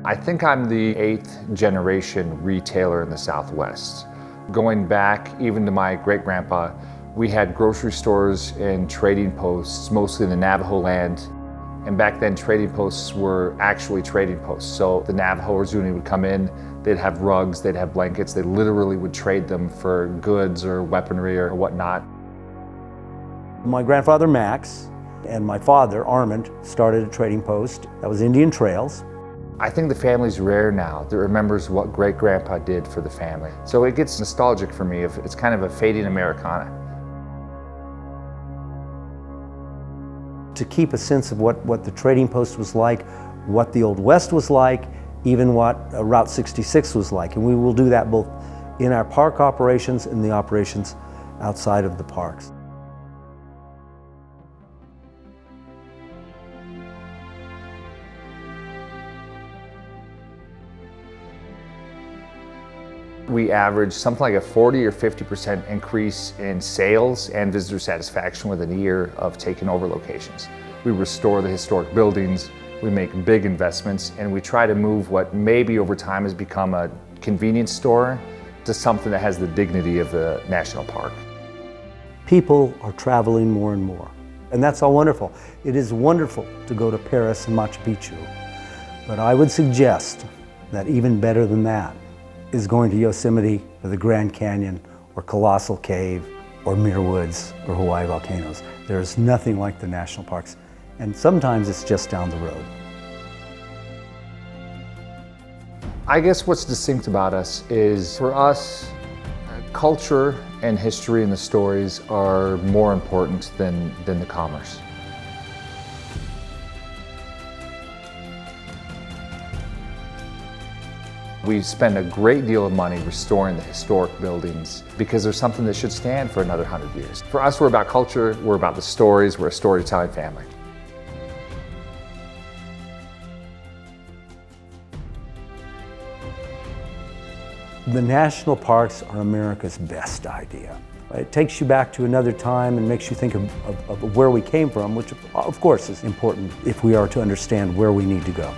I think I'm the 8th generation retailer in the Southwest. Going back even to my great-grandpa, we had grocery stores and trading posts, mostly in the Navajo land. And back then, trading posts were actually trading posts. So the Navajo or Zuni would come in, they'd have rugs, they'd have blankets, they literally would trade them for goods or weaponry or whatnot. My grandfather, Max, and my father, Armand, started a trading post. That was Indian Trails. I think the family's rare now that remembers what great-grandpa did for the family. So it gets nostalgic for me. It's kind of a fading Americana. To keep a sense of what the trading post was like, what the Old West was like, even what Route 66 was like. And we will do that both in our park operations and the operations outside of the parks. We average something like a 40 or 50% increase in sales and visitor satisfaction within a year of taking over locations. We restore the historic buildings, we make big investments, and we try to move what maybe over time has become a convenience store to something that has the dignity of a national park. People are traveling more and more, and that's all wonderful. It is wonderful to go to Paris and Machu Picchu, but I would suggest that even better than that is going to Yosemite or the Grand Canyon or Colossal Cave or Muir Woods or Hawaii volcanoes. There is nothing like the national parks, and sometimes it's just down the road. I guess what's distinct about us is, for us, culture and history and the stories are more important than the commerce. We spend a great deal of money restoring the historic buildings because there's something that should stand for another 100 years. For us, we're about culture, we're about the stories, we're a storytelling family. The national parks are America's best idea. It takes you back to another time and makes you think of where we came from, which of course is important if we are to understand where we need to go.